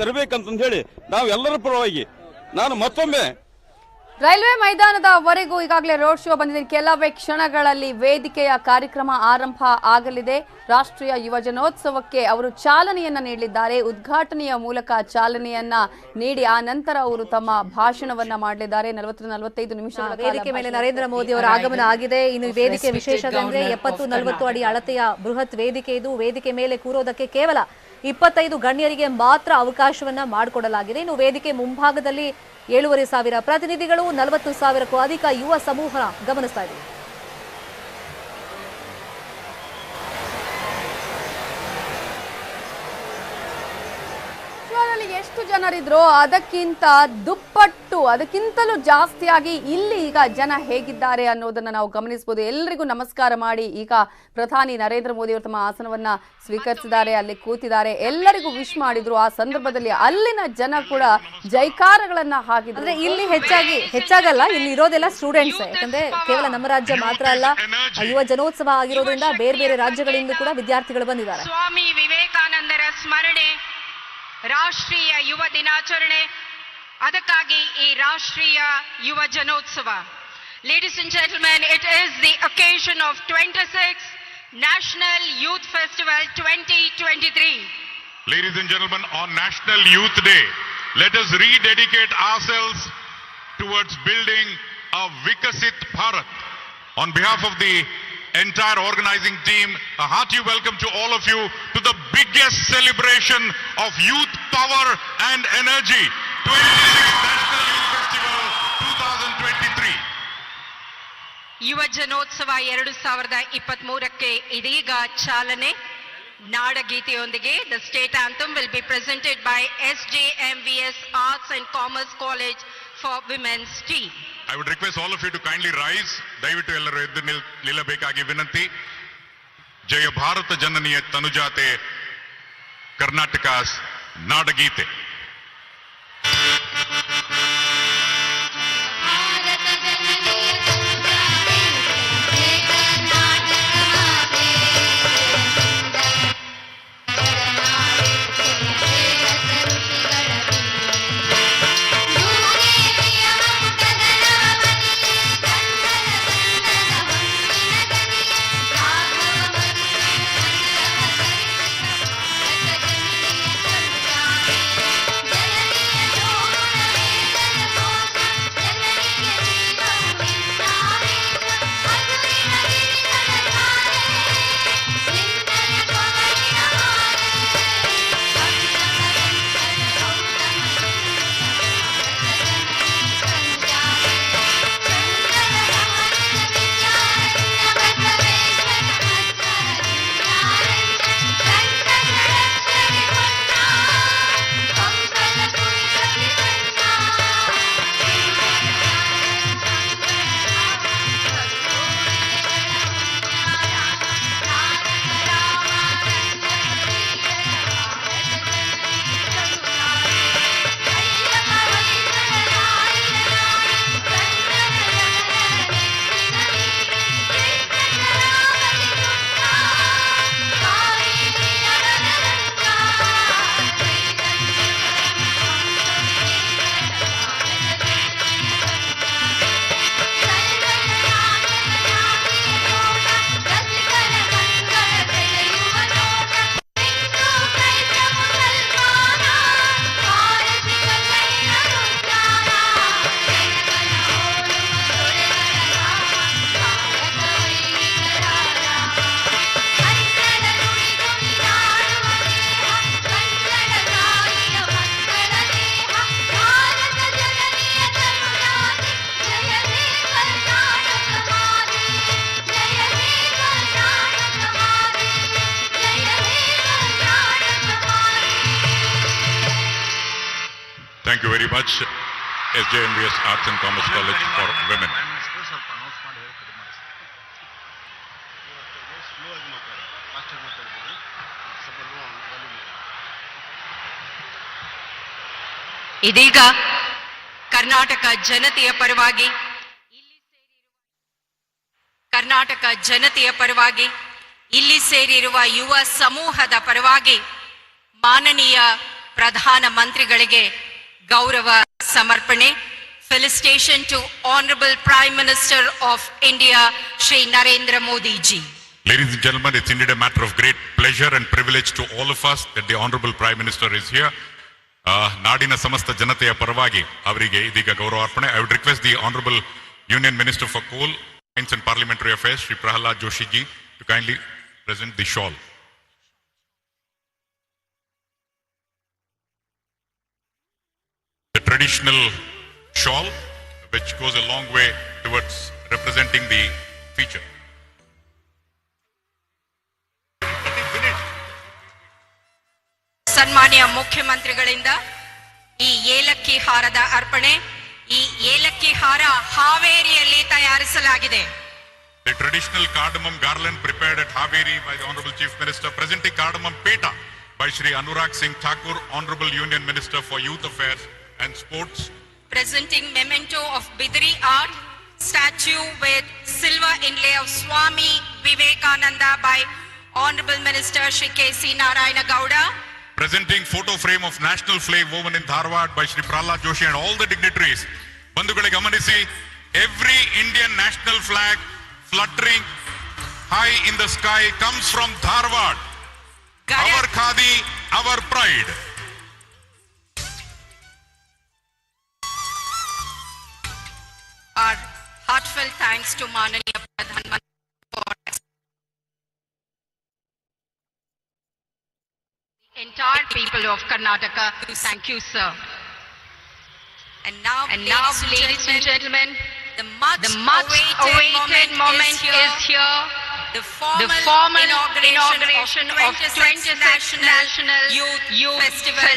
ತರಬೇಕಂತ ಹೇಳಿ ನಾವು ಎಲ್ಲರ ಪರವಾಗಿ ನಾನು ಮತ್ತೊಮ್ಮೆ ರೈಲ್ವೆ ಮೈದಾನದವರೆಗೂ ಈಗಾಗಲೇ ರೋಡ್ ಶೋ ಬಂದಿದೆ. ಕೆಲವೇ ಕ್ಷಣಗಳಲ್ಲಿ ವೇದಿಕೆಯ ಕಾರ್ಯಕ್ರಮ ಆರಂಭ ಆಗಲಿದೆ. ರಾಷ್ಟ್ರೀಯ ಯುವ ಜನೋತ್ಸವಕ್ಕೆ ಅವರು ಚಾಲನೆಯನ್ನ ನೀಡಲಿದ್ದಾರೆ. ಉದ್ಘಾಟನೆಯ ಮೂಲಕ ಚಾಲನೆಯನ್ನ ನೀಡಿ ಆ ನಂತರ ಅವರು ತಮ್ಮ ಭಾಷಣವನ್ನ ಮಾಡಲಿದ್ದಾರೆ. 40-45 ನಿಮಿಷಗಳ ವೇದಿಕೆ ಮೇಲೆ ನರೇಂದ್ರ ಮೋದಿ ಅವರ ಆಗಮನ ಆಗಿದೆ. ಇನ್ನು ವೇದಿಕೆ ವಿಶೇಷತೆ ಅಂದ್ರೆ 70-40 ಅಡಿ ಅಳತೆಯ ಬೃಹತ್ ವೇದಿಕೆ ಇದು. ವೇದಿಕೆ ಮೇಲೆ ಕೂರೋದಕ್ಕೆ ಕೇವಲ 25 ಗಣ್ಯರಿಗೆ ಮಾತ್ರ ಅವಕಾಶವನ್ನ ಮಾಡಿಕೊಡಲಾಗಿದೆ. ಇನ್ನು ವೇದಿಕೆ ಮುಂಭಾಗದಲ್ಲಿ 7,500 ಪ್ರತಿನಿಧಿಗಳು, 40,000ಕ್ಕೂ ಅಧಿಕ ಯುವ ಸಮೂಹ ಗಮನಿಸ್ತಾ ಇದೆ. ಎಷ್ಟು ಜನರಿದ್ರು ಅದಕ್ಕಿಂತ ದುಪ್ಪಟ್ಟು, ಅದಕ್ಕಿಂತಲೂ ಜಾಸ್ತಿಯಾಗಿ ಇಲ್ಲಿ ಈಗ ಜನ ಹೇಗಿದ್ದಾರೆ ಅನ್ನೋದನ್ನ ನಾವು ಗಮನಿಸಬಹುದು. ಎಲ್ಲರಿಗೂ ನಮಸ್ಕಾರ ಮಾಡಿ ಈಗ ಪ್ರಧಾನಿ ನರೇಂದ್ರ ಮೋದಿ ಅವರು ತಮ್ಮ ಆಸನವನ್ನ ಸ್ವೀಕರಿಸಿದ್ದಾರೆ, ಅಲ್ಲಿ ಕೂತಿದ್ದಾರೆ, ಎಲ್ಲರಿಗೂ ವಿಶ್ ಮಾಡಿದ್ರು. ಆ ಸಂದರ್ಭದಲ್ಲಿ ಅಲ್ಲಿನ ಜನ ಕೂಡ ಜೈಕಾರಗಳನ್ನ ಹಾಕಿದ್ರು. ಇಲ್ಲಿ ಹೆಚ್ಚಾಗಲ್ಲ, ಇಲ್ಲಿ ಇರೋದೆಲ್ಲ ಸ್ಟೂಡೆಂಟ್ಸ್. ಯಾಕಂದ್ರೆ ಕೇವಲ ನಮ್ಮ ರಾಜ್ಯ ಮಾತ್ರ ಅಲ್ಲ, ಯುವ ಜನೋತ್ಸವ ಆಗಿರೋದ್ರಿಂದ ಬೇರೆ ಬೇರೆ ರಾಜ್ಯಗಳಿಂದ ಕೂಡ ವಿದ್ಯಾರ್ಥಿಗಳು ಬಂದಿದ್ದಾರೆ. ಸ್ವಾಮಿ ವಿವೇಕಾನಂದರ ಸ್ಮರಣೆ, ರಾಷ್ಟ್ರೀಯ ಯುವ ದಿನಾಚರಣೆ, ಅದಕ್ಕಾಗಿ ಈ ರಾಷ್ಟ್ರೀಯ ಯುವ ಜನೋತ್ಸವ. Ladies and gentlemen, it is the occasion of 26th National Youth Festival 2023. Ladies and gentlemen, on National Youth Day, let us rededicate ourselves towards building a Vikasit Bharat. On behalf of the entire organizing team, a hearty welcome to all of you to the biggest celebration of youth power and energy, 26th National Youth Festival 2023. ಯುವ ಜನೋತ್ಸವ 2023ಕ್ಕೆ ಇದೀಗ ಚಾಲನೆ. ನಾಡಗೀತೆಯೊಂದಿಗೆ the state anthem will be presented by SJMVS Arts and Commerce College for Women's Team. I would request all of you to kindly rise. ದಯವಿಟ್ಟು ಎಲ್ಲರೂ ಎದ್ದು ನಿಲ್ಲಬೇಕಾಗಿ ವಿನಂತಿ. ಜಯ ಭಾರತ ಜನನಿಯ ತನುಜಾತೆ Karnataka ನಾಡಗೀತೆ. Thank you very much, SJMVS Arts and Commerce College for Women. ಇದೀಗ ಕರ್ನಾಟಕ ಜನತೆಯ ಪರವಾಗಿ ಇಲ್ಲಿ ಸೇರಿರುವ ಯುವ ಸಮೂಹದ ಪರವಾಗಿ ಮಾನನೀಯ ಪ್ರಧಾನ ಮಂತ್ರಿಗಳಿಗೆ ಗೌರವ ಸಮರ್ಪಣೆ. Felicitation to Honorable Prime Minister of India, Shri Narendra Modi ji. Ladies and gentlemen, it's indeed a matter of great pleasure and privilege to all of us that the Honorable Prime Minister is here. ನಾಡಿನ ಸಮಸ್ತ ಜನತೆಯ ಪರವಾಗಿ ಅವರಿಗೆ ಇದೀಗ ಗೌರವಾರ್ಪಣೆ. I would request the Honorable Union Minister for Coal, Mines and Parliamentary Affairs, Shri Prahalad Joshi ji, to kindly present the shawl. The traditional shawl, which goes a long way towards representing the feature. ಸನ್ಮಾನ್ಯ ಮುಖ್ಯಮಂತ್ರಿಗಳಿಂದ ಈ ಏಲಕ್ಕಿ ಹಾರದ ಅರ್ಪಣೆ. ಈ ಏಲಕ್ಕಿ ಹಾರ ಹಾವೇರಿಯಲ್ಲಿ ತಯಾರಿಸಲಾಗಿದೆ. The traditional cardamom garland prepared at Haveri by the Honorable Chief Minister, presenting cardamom peta by Shri Anurag Singh Thakur, Honorable Union Minister for Youth Affairs and Sports. Presenting memento of Bidri art statue with silver inlay of Swami Vivekananda by Honorable Minister Shri K.C. Narayana Gowda. Presenting photo frame of national flag woven in Dharwad by Shri Prahalad Joshi and all the dignitaries. Bandhugale gamanisi, every Indian national flag fluttering high in the sky comes from Dharwad. Our khadi, our pride. Our heartfelt thanks to Mananiya Pradhan Mantri for the entire people of Karnataka. Thank you, sir. And now, ladies and gentlemen, the much awaited moment is here. The formal inauguration of 20th National Youth Festival